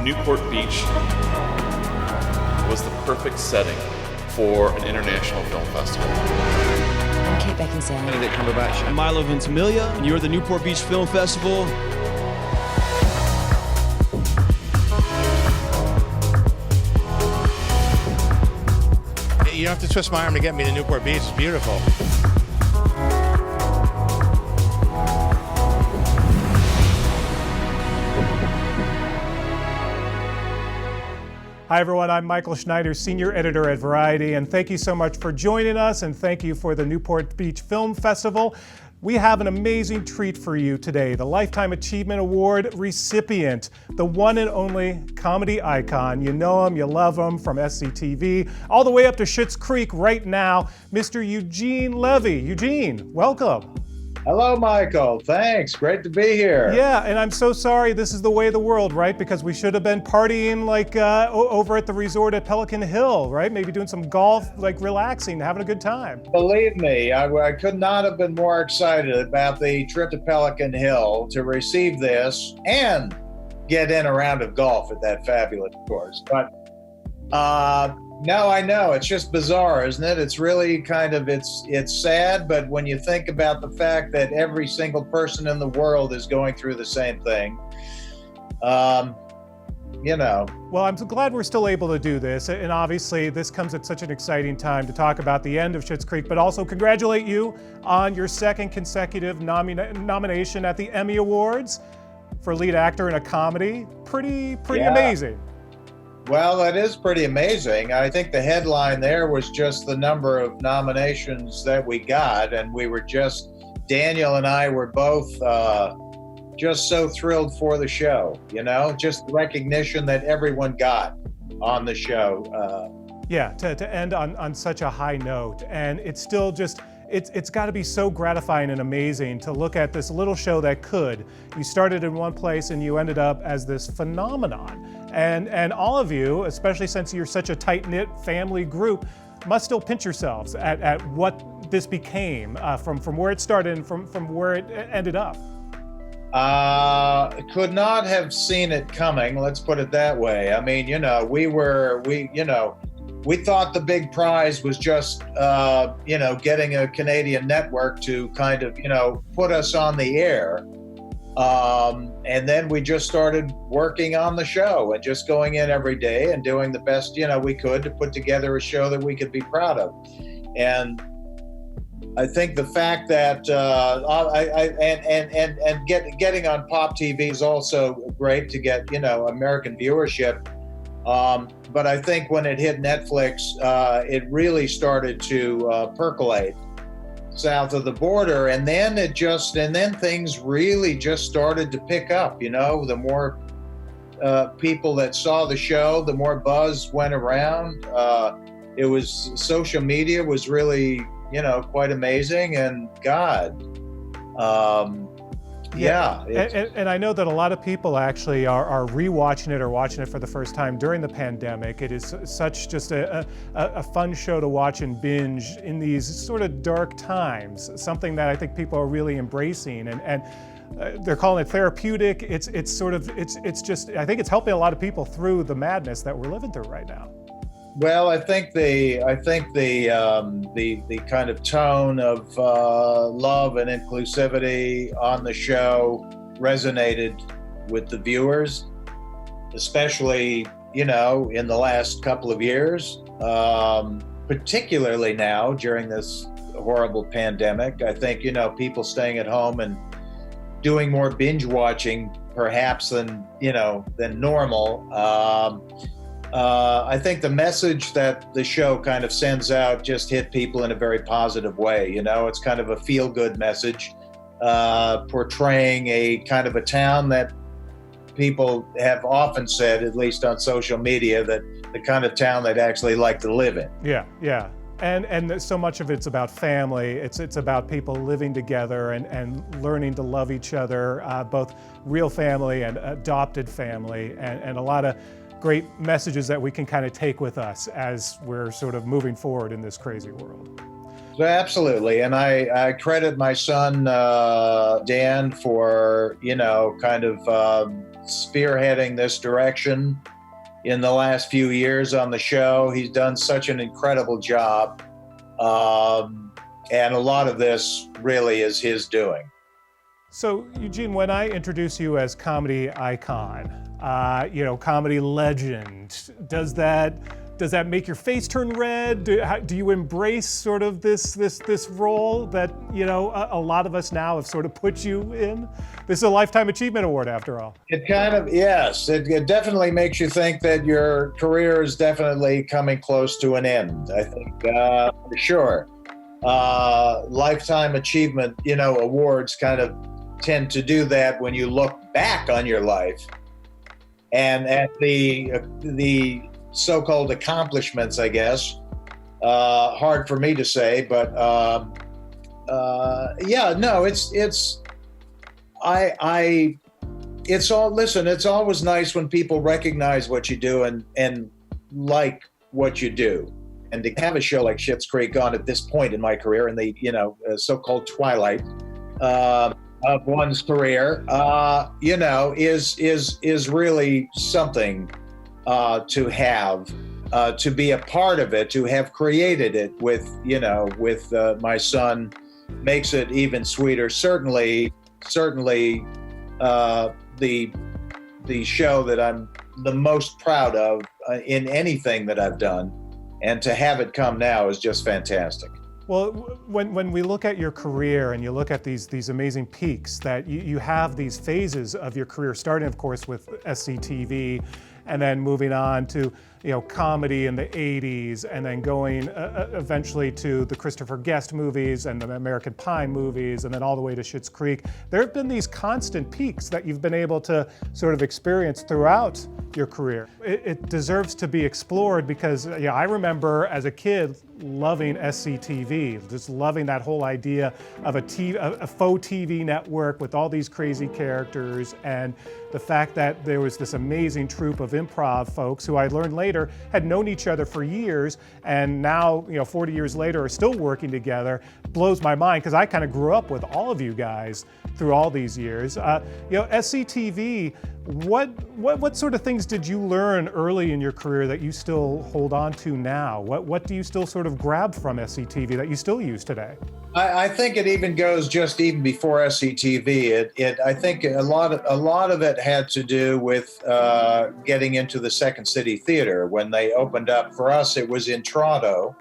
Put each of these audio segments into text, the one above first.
Newport Beach was the perfect setting for an international film festival. I'm Kate Beckinsale. Benedict Cumberbatch. I'm Milo Ventimiglia, and you're at the Newport Beach Film Festival. You don't have to twist my arm to get me to Newport Beach. It's beautiful. Hi everyone, I'm Michael Schneider, Senior Editor at Variety, and thank you so much for joining us, and thank you for the Newport Beach Film Festival. We have an amazing treat for you today. The Lifetime Achievement Award recipient, the one and only comedy icon. You know him, you love him, from SCTV, all the way up to Schitt's Creek right now, Mr. Eugene Levy. Eugene, welcome. Hello, Michael. Thanks. Great to be here. Yeah, and I'm so sorry this is the way of the world, right? Because we should have been partying like over at the resort at Pelican Hill, right? Maybe doing some golf, like relaxing, having a good time. Believe me, I could not have been more excited about the trip to Pelican Hill to receive this and get in a round of golf at that fabulous course. But no, I know. It's just bizarre, isn't it? It's really kind of, it's sad, but when you think about the fact that every single person in the world is going through the same thing, you know. Well, I'm so glad we're still able to do this, and obviously this comes at such an exciting time to talk about the end of Schitt's Creek, but also congratulate you on your second consecutive nomination at the Emmy Awards for lead actor in a comedy. Pretty amazing. Well, that is pretty amazing. I think the headline there was just the number of nominations that we got, and we were just, Danielle and I were both just so thrilled for the show, you know, just the recognition that everyone got on the show. Yeah, to end on such a high note, and it's still just, it's got to be so gratifying and amazing to look at this little show that could. You started in one place and you ended up as this phenomenon. And all of you, especially since you're such a tight-knit family group, must still pinch yourselves at what this became from where it started and from where it ended up. Could not have seen it coming, let's put it that way. I mean, you know, we thought the big prize was just, you know, getting a Canadian network to kind of, you know, put us on the air. And then we just started working on the show and just going in every day and doing the best, you know, we could to put together a show that we could be proud of. And I think the fact that getting on PopTV is also great to get, you know, American viewership. But I think when it hit Netflix, it really started to percolate south of the border, and then things really just started to pick up. You know, the more people that saw the show, the more buzz went around. It was, social media was really, you know, quite amazing, and God. Yeah. And I know that a lot of people actually are rewatching it or watching it for the first time during the pandemic. It is such just a fun show to watch and binge in these sort of dark times, something that I think people are really embracing, and they're calling it therapeutic. It's just, I think it's helping a lot of people through the madness that we're living through right now. Well, I think the kind of tone of love and inclusivity on the show resonated with the viewers, especially, you know, in the last couple of years, particularly now during this horrible pandemic. I think, you know, people staying at home and doing more binge watching perhaps than normal. I think the message that the show kind of sends out just hit people in a very positive way. You know, it's kind of a feel-good message, portraying a kind of a town that people have often said, at least on social media, that the kind of town they'd actually like to live in. Yeah. And so much of it's about family. It's about people living together and learning to love each other, both real family and adopted family, and a lot of great messages that we can kind of take with us as we're sort of moving forward in this crazy world. So absolutely, and I credit my son Dan for kind of spearheading this direction in the last few years on the show. He's done such an incredible job, and a lot of this really is his doing. So, Eugene, when I introduce you as comedy icon, comedy legend, does that make your face turn red? Do you embrace sort of this role that a lot of us now have sort of put you in? This is a Lifetime Achievement Award, after all. It kind of, yes, it definitely makes you think that your career is definitely coming close to an end. I think for sure. Lifetime Achievement, awards kind of tend to do that when you look back on your life and at the so-called accomplishments, I guess. Hard for me to say, but it's always nice when people recognize what you do and like what you do. And to have a show like Schitt's Creek on at this point in my career, in the so-called twilight of one's career, is really something to have, to be a part of it, to have created it with my son, makes it even sweeter. Certainly, the show that I'm the most proud of in anything that I've done, and to have it come now is just fantastic. Well, when we look at your career and you look at these amazing peaks, that you have these phases of your career, starting, of course, with SCTV, and then moving on to comedy in the 80s, and then going eventually to the Christopher Guest movies and the American Pie movies, and then all the way to Schitt's Creek. There have been these constant peaks that you've been able to sort of experience throughout your career. It deserves to be explored because I remember as a kid loving SCTV, just loving that whole idea of a faux TV network with all these crazy characters, and the fact that there was this amazing troupe of improv folks who I learned later had known each other for years, and now 40 years later are still working together, blows my mind because I kind of grew up with all of you guys through all these years. SCTV, what sort of things did you learn early in your career that you still hold on to now? What do you still sort of grab from SCTV that you still use today? I think it even goes just even before SCTV. I think a lot of it had to do with getting into the Second City Theater when they opened up. For us, it was in Toronto.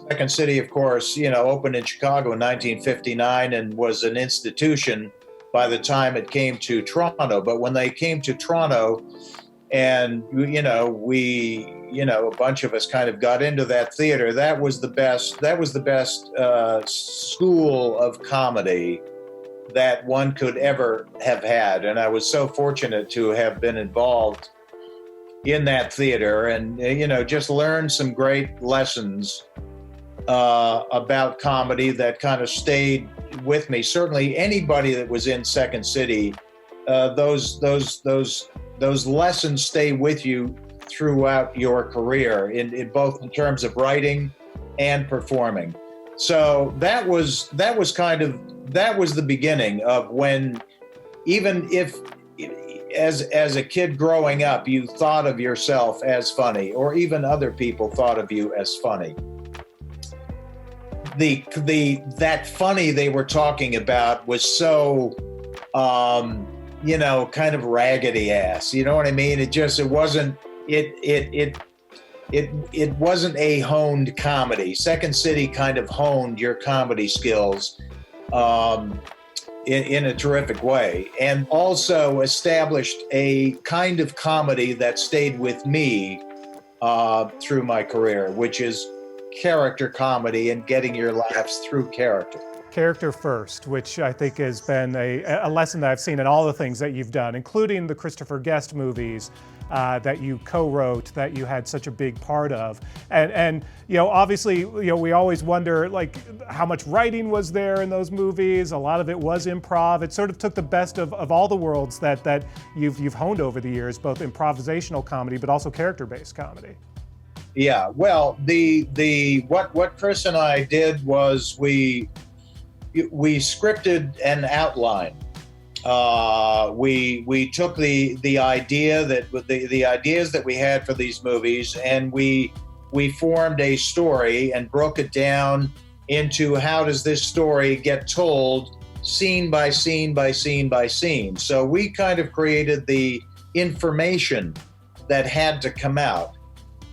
Second City, of course, opened in Chicago in 1959 and was an institution by the time it came to Toronto. But when they came to Toronto, and a bunch of us kind of got into that theater, that was the best school of comedy that one could ever have had. And I was so fortunate to have been involved in that theater and just learned some great lessons about comedy that kind of stayed with me. Certainly anybody that was in Second City, those lessons stay with you throughout your career, in both in terms of writing and performing. So that was the beginning of when, even if as a kid growing up, you thought of yourself as funny, or even other people thought of you as funny, that funny they were talking about was so kind of raggedy ass. You know what I mean? It wasn't a honed comedy. Second City kind of honed your comedy skills in a terrific way, and also established a kind of comedy that stayed with me through my career, which is character comedy and getting your laughs through character. Character first, which I think has been a lesson that I've seen in all the things that you've done, including the Christopher Guest movies that you co-wrote, that you had such a big part of. And obviously, we always wonder, like, how much writing was there in those movies. A lot of it was improv. It sort of took the best of all the worlds that you've honed over the years, both improvisational comedy, but also character-based comedy. Yeah. Well, what Chris and I did was we scripted an outline. We took the idea that the ideas that we had for these movies, and we formed a story and broke it down into how does this story get told, scene by scene by scene by scene. So we kind of created the information that had to come out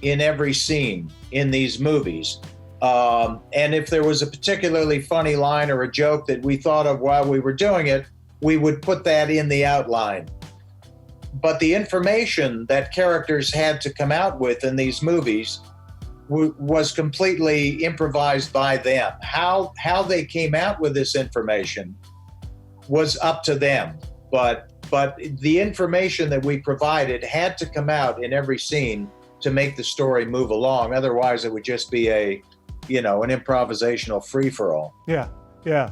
in every scene in these movies. And if there was a particularly funny line or a joke that we thought of while we were doing it, we would put that in the outline. But the information that characters had to come out with in these movies was completely improvised by them. How they came out with this information was up to them. But the information that we provided had to come out in every scene to make the story move along. Otherwise, it would just be an improvisational free-for-all. Yeah, yeah.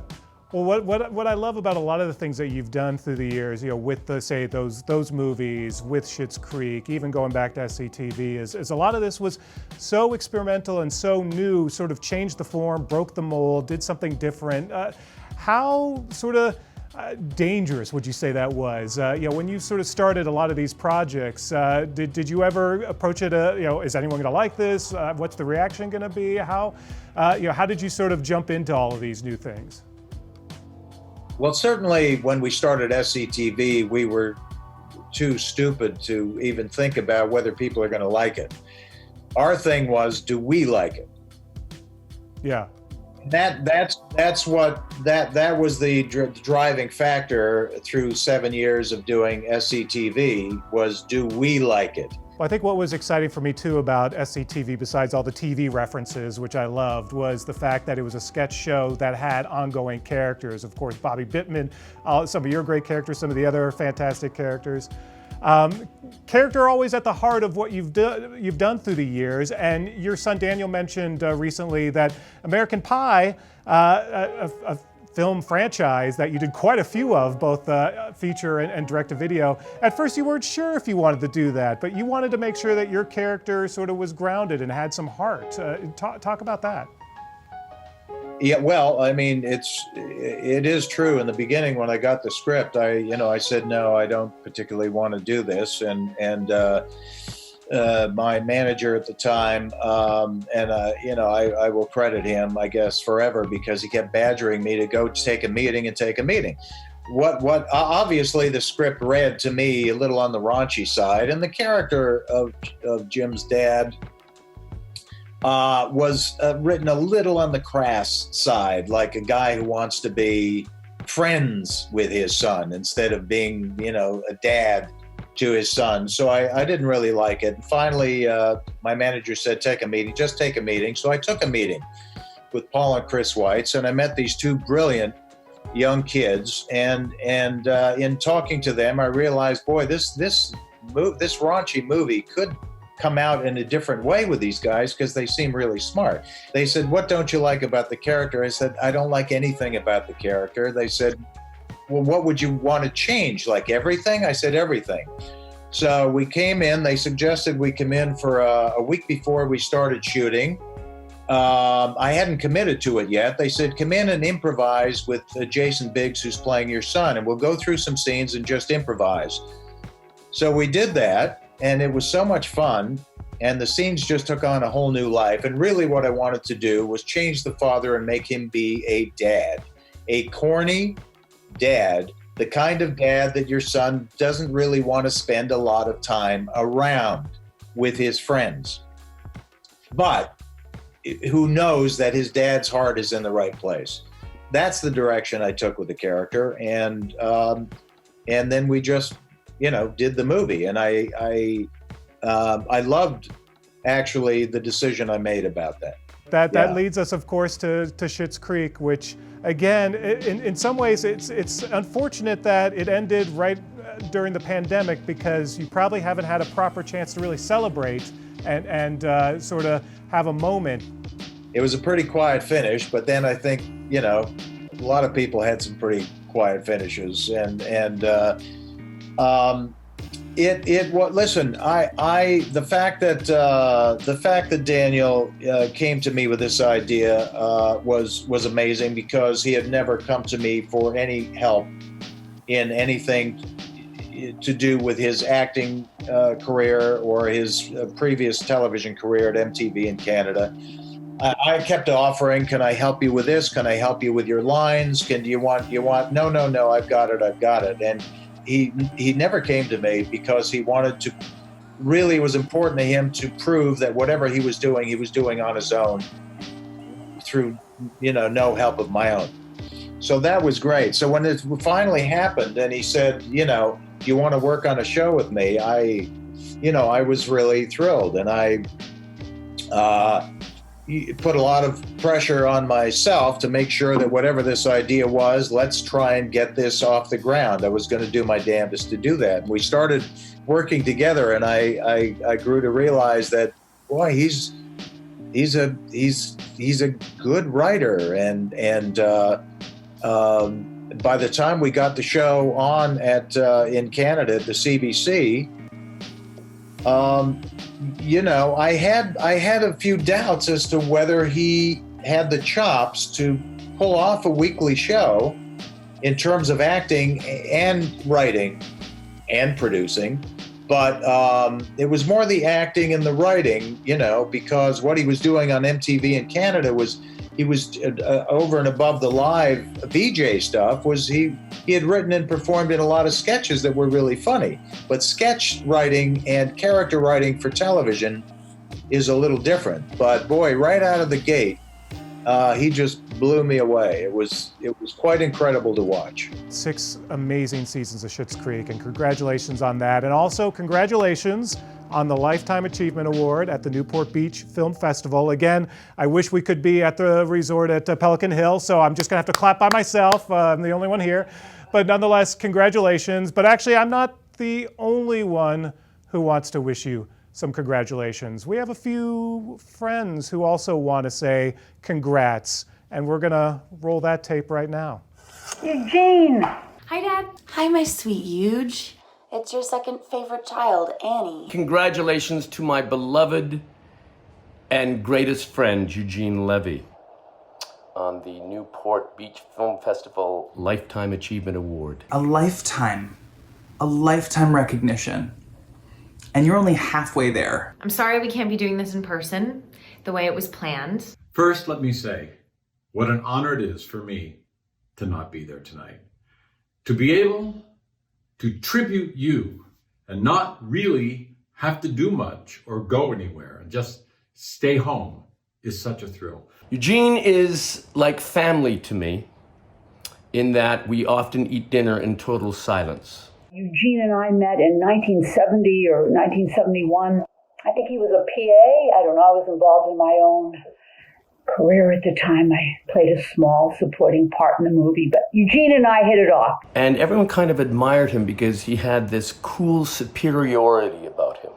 Well, what I love about a lot of the things that you've done through the years, with those movies, with Schitt's Creek, even going back to SCTV, is a lot of this was so experimental and so new, sort of changed the form, broke the mold, did something different. How sort of dangerous would you say that was? When you sort of started a lot of these projects, did you ever approach it? Is anyone going to like this? What's the reaction going to be? How did you sort of jump into all of these new things? Well, certainly when we started SCTV, we were too stupid to even think about whether people are going to like it. Our thing was, do we like it? Yeah. That was the driving factor through 7 years of doing SCTV was, do we like it? Well, I think what was exciting for me too about SCTV, besides all the TV references, which I loved, was the fact that it was a sketch show that had ongoing characters. Of course, Bobby Bittman, some of your great characters, some of the other fantastic characters. Character always at the heart of what you've done through the years. And your son Daniel mentioned recently that American Pie, a film franchise that you did quite a few of, both feature and direct-to-video. At first you weren't sure if you wanted to do that, but you wanted to make sure that your character sort of was grounded and had some heart. Talk about that. Yeah, well, I mean, it is true. In the beginning, when I got the script, I said, no, I don't particularly want to do this. And my manager at the time, I will credit him, I guess, forever, because he kept badgering me to go take a meeting. What obviously the script read to me a little on the raunchy side, and the character of Jim's dad was written a little on the crass side, like a guy who wants to be friends with his son instead of being, a dad to his son. So I didn't really like it. And finally, my manager said, just take a meeting. So I took a meeting with Paul and Chris Weitz, and I met these two brilliant young kids. And in talking to them, I realized, boy, this raunchy movie could come out in a different way with these guys because they seem really smart. They said, what don't you like about the character? I said, I don't like anything about the character. They said, well, what would you want to change? Like everything? I said, everything. So we came in, they suggested we come in for a week before we started shooting. I hadn't committed to it yet. They said, come in and improvise with Jason Biggs, who's playing your son, and we'll go through some scenes and just improvise. So we did that, and it was so much fun, and the scenes just took on a whole new life. And really what I wanted to do was change the father and make him be a dad, a corny dad, the kind of dad that your son doesn't really want to spend a lot of time around with his friends, but who knows that his dad's heart is in the right place. That's the direction I took with the character, and then we just did the movie, and I loved actually the decision I made about that. That leads us, of course, to Schitt's Creek, which, again, in some ways, it's unfortunate that it ended right during the pandemic, because you probably haven't had a proper chance to really celebrate and sort of have a moment. It was a pretty quiet finish, but then I think a lot of people had some pretty quiet finishes, and Listen, the fact that Daniel came to me with this idea was amazing, because he had never come to me for any help in anything to do with his acting career or his previous television career at MTV in Canada. I kept offering, can I help you with this? Can I help you with your lines? Do you want, no, I've got it. And he never came to me, because he wanted to, really it was important to him to prove that whatever he was doing on his own, through, no help of my own. So that was great. So when it finally happened and he said, do you want to work on a show with me? I was really thrilled, and I put a lot of pressure on myself to make sure that whatever this idea was, let's try and get this off the ground. I was going to do my damnedest to do that. And we started working together, and I grew to realize that, boy, he's a good writer, and by the time we got the show on in Canada at the CBC, I had a few doubts as to whether he had the chops to pull off a weekly show in terms of acting and writing and producing. But it was more the acting and the writing, because what he was doing on MTV in Canada was, he was over and above the live VJ stuff, was he had written and performed in a lot of sketches that were really funny. But sketch writing and character writing for television is a little different. But boy, right out of the gate, he just blew me away. It was quite incredible to watch. 6 amazing seasons of Schitt's Creek, and congratulations on that. And also congratulations on the Lifetime Achievement Award at the Newport Beach Film Festival. Again, I wish we could be at the resort at Pelican Hill, so I'm just gonna have to clap by myself. I'm the only one here. But nonetheless, congratulations. But actually, I'm not the only one who wants to wish you some congratulations. We have a few friends who also want to say congrats, and we're gonna roll that tape right now. Eugene! Hi, Dad. Hi, my sweet Euge. It's your second favorite child, Annie. Congratulations to my beloved and greatest friend, Eugene Levy, on the Newport Beach Film Festival Lifetime Achievement Award. A lifetime recognition. And you're only halfway there. I'm sorry we can't be doing this in person the way it was planned. First, let me say what an honor it is for me to not be there tonight. To be able to tribute you and not really have to do much or go anywhere and just stay home is such a thrill. Eugene is like family to me in that we often eat dinner in total silence. Eugene and I met in 1970 or 1971. I think he was a PA. I don't know. I was involved in my own career at the time. I played a small supporting part in the movie, but Eugene and I hit it off. And everyone kind of admired him because he had this cool superiority about him.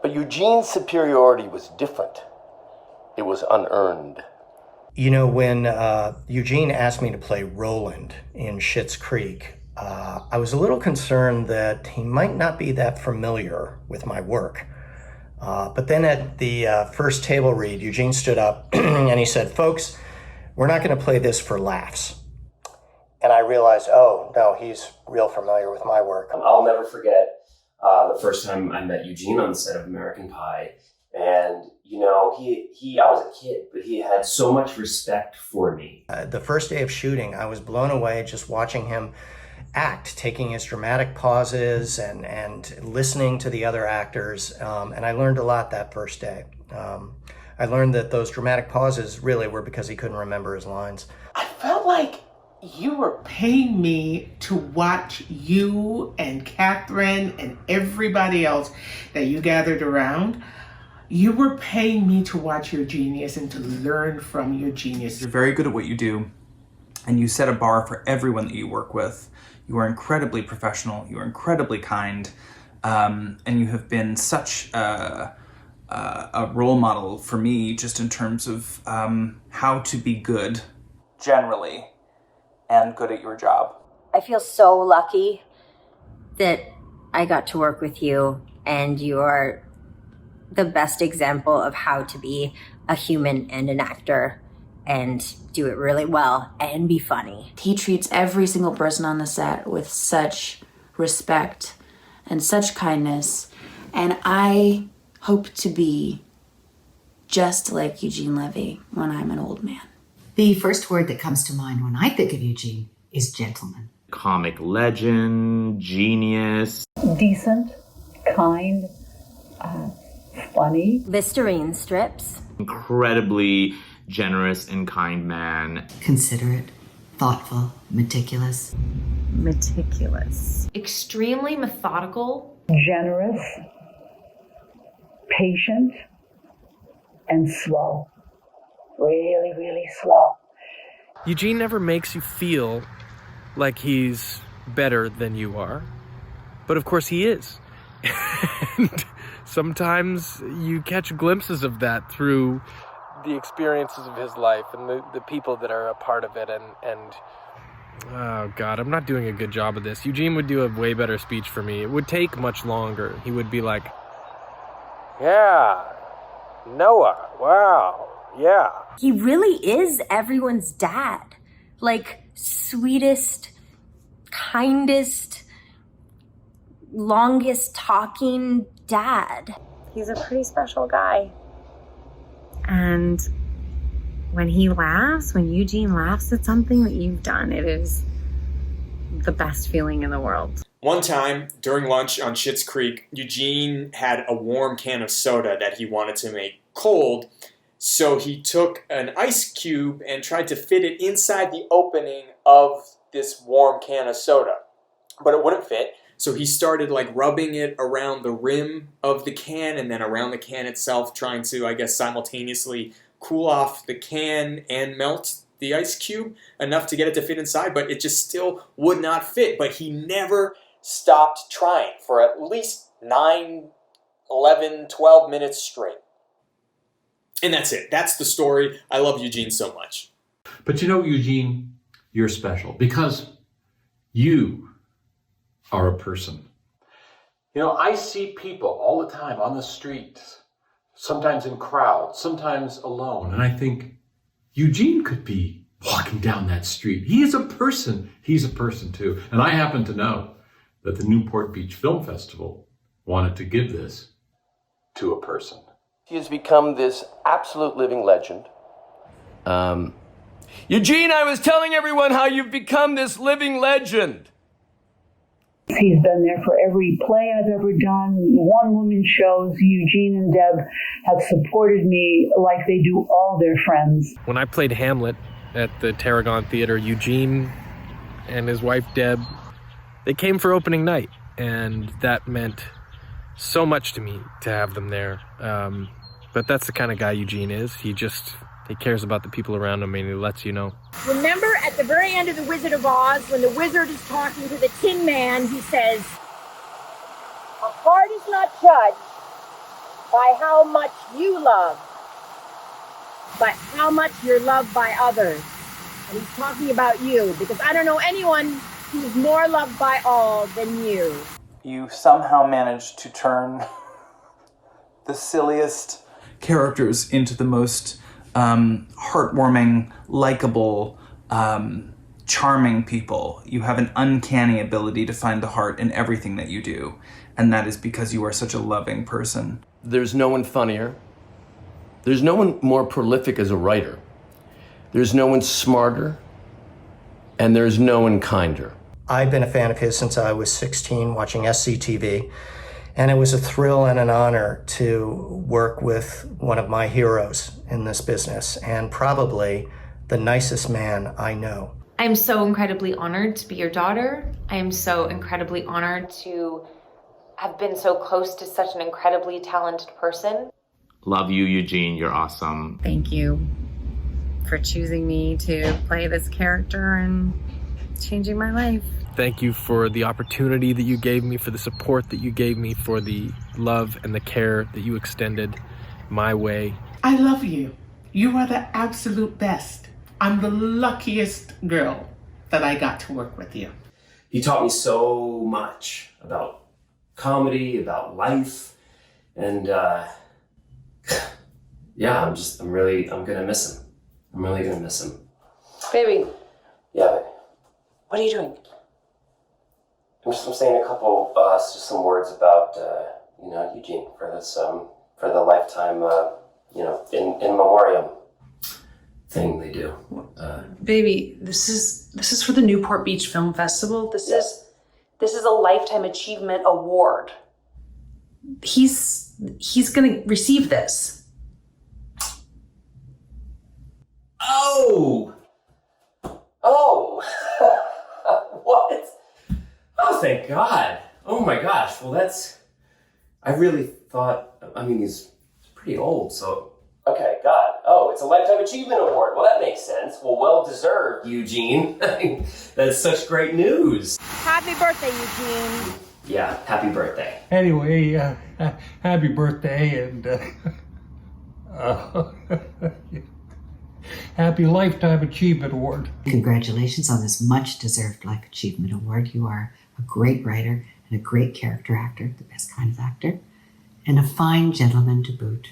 But Eugene's superiority was different. It was unearned. When Eugene asked me to play Roland in Schitt's Creek, I was a little concerned that he might not be that familiar with my work. But then at the first table read, Eugene stood up and he said, "Folks, we're not going to play this for laughs." And I realized, oh, no, he's real familiar with my work. I'll never forget the first time I met Eugene on the set of American Pie. And, I was a kid, but he had so much respect for me. The first day of shooting, I was blown away just watching him act, taking his dramatic pauses and listening to the other actors. And I learned a lot that first day. I learned that those dramatic pauses really were because he couldn't remember his lines. I felt like you were paying me to watch you and Catherine and everybody else that you gathered around. You were paying me to watch your genius and to learn from your genius. You're very good at what you do, and you set a bar for everyone that you work with. You are incredibly professional, you are incredibly kind, and you have been such a role model for me just in terms of how to be good, generally, and good at your job. I feel so lucky that I got to work with you, and you are the best example of how to be a human and an actor and do it really well and be funny. He treats every single person on the set with such respect and such kindness, and I hope to be just like Eugene Levy when I'm an old man. The first word that comes to mind when I think of Eugene is gentleman. Comic legend, genius. Decent, kind, funny. Listerine strips. Incredibly generous and kind man. Considerate, thoughtful, meticulous. Meticulous. Extremely methodical. Generous, patient, and slow. Really, really slow. Eugene never makes you feel like he's better than you are, but of course he is. And sometimes you catch glimpses of that through the experiences of his life and the people that are a part of it. And oh God, I'm not doing a good job of this. Eugene would do a way better speech for me. It would take much longer. He would be like, yeah, Noah, wow, yeah. He really is everyone's dad. Like, sweetest, kindest, longest talking dad. He's a pretty special guy. And when he laughs, when Eugene laughs at something that you've done, it is the best feeling in the world. One time, during lunch on Schitt's Creek, Eugene had a warm can of soda that he wanted to make cold, so he took an ice cube and tried to fit it inside the opening of this warm can of soda. But it wouldn't fit, so he started like rubbing it around the rim of the can and then around the can itself, trying to, I guess, simultaneously cool off the can and melt the ice cube enough to get it to fit inside, but it just still would not fit. But he never stopped trying for at least 9, 11, 12 minutes straight. And that's it. That's the story. I love Eugene so much. But you know, Eugene, you're special because you are a person. You know, I see people all the time on the street, sometimes in crowds, sometimes alone, and I think Eugene could be walking down that street. He is a person. He's a person too. And I happen to know that the Newport Beach Film Festival wanted to give this to a person. He has become this absolute living legend. Eugene, I was telling everyone how you've become this living legend. He's been there for every play I've ever done, one-woman shows. Eugene and Deb have supported me like they do all their friends. When I played Hamlet at the Tarragon Theater, Eugene and his wife Deb, they came for opening night, and that meant so much to me to have them there. But that's the kind of guy Eugene is. He cares about the people around him, and he lets you know. Remember at the very end of The Wizard of Oz, when the wizard is talking to the Tin Man, he says, "A heart is not judged by how much you love, but how much you're loved by others." And he's talking about you, because I don't know anyone who's more loved by all than you. You somehow managed to turn the silliest characters into the most heartwarming, likable, charming people. You have an uncanny ability to find the heart in everything that you do, and that is because you are such a loving person. There's no one funnier. There's no one more prolific as a writer. There's no one smarter, and there's no one kinder. I've been a fan of his since I was 16, watching SCTV, and it was a thrill and an honor to work with one of my heroes in this business, and probably the nicest man I know. I'm so incredibly honored to be your daughter. I am so incredibly honored to have been so close to such an incredibly talented person. Love you, Eugene. You're awesome. Thank you for choosing me to play this character and changing my life. Thank you for the opportunity that you gave me, for the support that you gave me, for the love and the care that you extended my way. I love you. You are the absolute best. I'm the luckiest girl that I got to work with you. He taught me so much about comedy, about life, and yeah, I'm gonna miss him. I'm really gonna miss him. Baby, Yeah, baby. what are you doing? I'm saying just some words about Eugene for this for the lifetime in memoriam thing they do. Baby, this is for the Newport Beach Film Festival. This is a Lifetime Achievement Award. He's gonna receive this. Oh, what? Oh, thank God. Oh my gosh. Well, I really thought, he's pretty old, so. Okay, God. Oh, it's a Lifetime Achievement Award. Well, that makes sense. Well deserved, Eugene. That's such great news. Happy birthday, Eugene. Yeah, happy birthday. Anyway, happy birthday and happy Lifetime Achievement Award. Congratulations on this much-deserved Life Achievement Award. You are a great writer and a great character actor, the best kind of actor, and a fine gentleman to boot.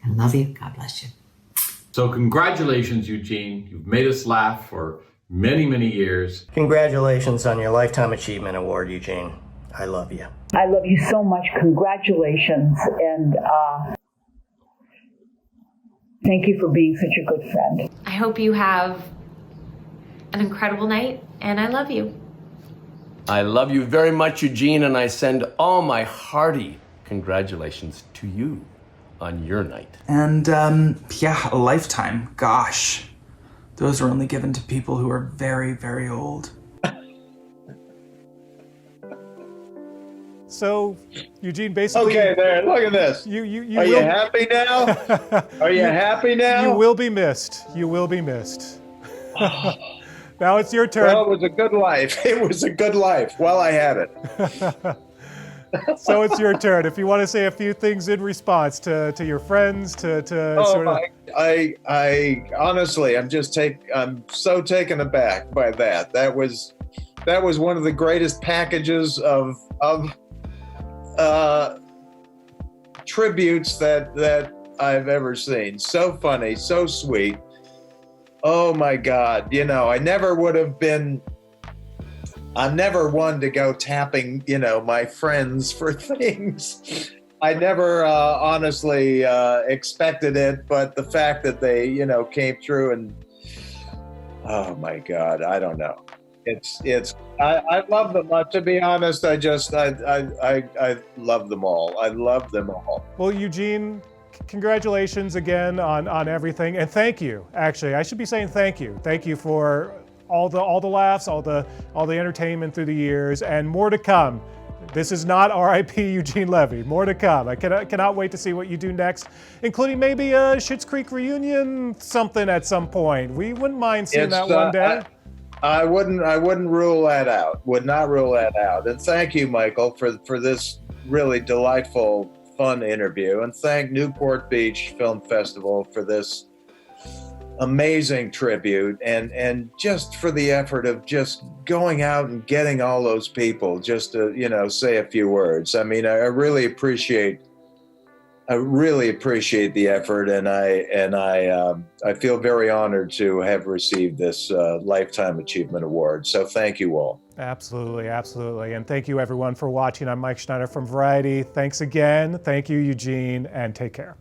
I love you. God bless you. So congratulations, Eugene. You've made us laugh for many, many years. Congratulations on your Lifetime Achievement Award, Eugene. I love you. I love you so much. Congratulations. And thank you for being such a good friend. I hope you have an incredible night, and I love you. I love you very much, Eugene, and I send all my hearty congratulations to you on your night. And a lifetime. Gosh, those are only given to people who are very, very old. So, Eugene, basically. Okay, there. Look at this. You Are you happy now? Are you happy now? You will be missed. You will be missed. Now it's your turn. Well, it was a good life. It was a good life while I had it. So it's your turn. If you want to say a few things in response to your friends, I honestly, I'm so taken aback by that. That was one of the greatest packages of tributes that I've ever seen. So funny, so sweet. Oh my God. I'm never one to go tapping, my friends for things. I never honestly expected it, but the fact that they, came through and, oh my God, I don't know. I love them. To be honest, I love them all. I love them all. Well, Eugene, congratulations again on everything, and thank you. Actually, I should be saying thank you. Thank you for all the laughs, all the entertainment through the years, and more to come. This is not R.I.P. Eugene Levy. More to come. I cannot wait to see what you do next, including maybe a Schitt's Creek reunion something at some point. We wouldn't mind seeing that one day. I wouldn't rule that out. Would not rule that out. And thank you, Michael, for this really delightful, fun interview. And thank Newport Beach Film Festival for this amazing tribute and just for the effort of just going out and getting all those people just to, say a few words. I mean, I really appreciate the effort, and I feel very honored to have received this Lifetime Achievement Award. So thank you all. Absolutely, absolutely. And thank you everyone for watching. I'm Mike Schneider from Variety. Thanks again. Thank you, Eugene, and take care.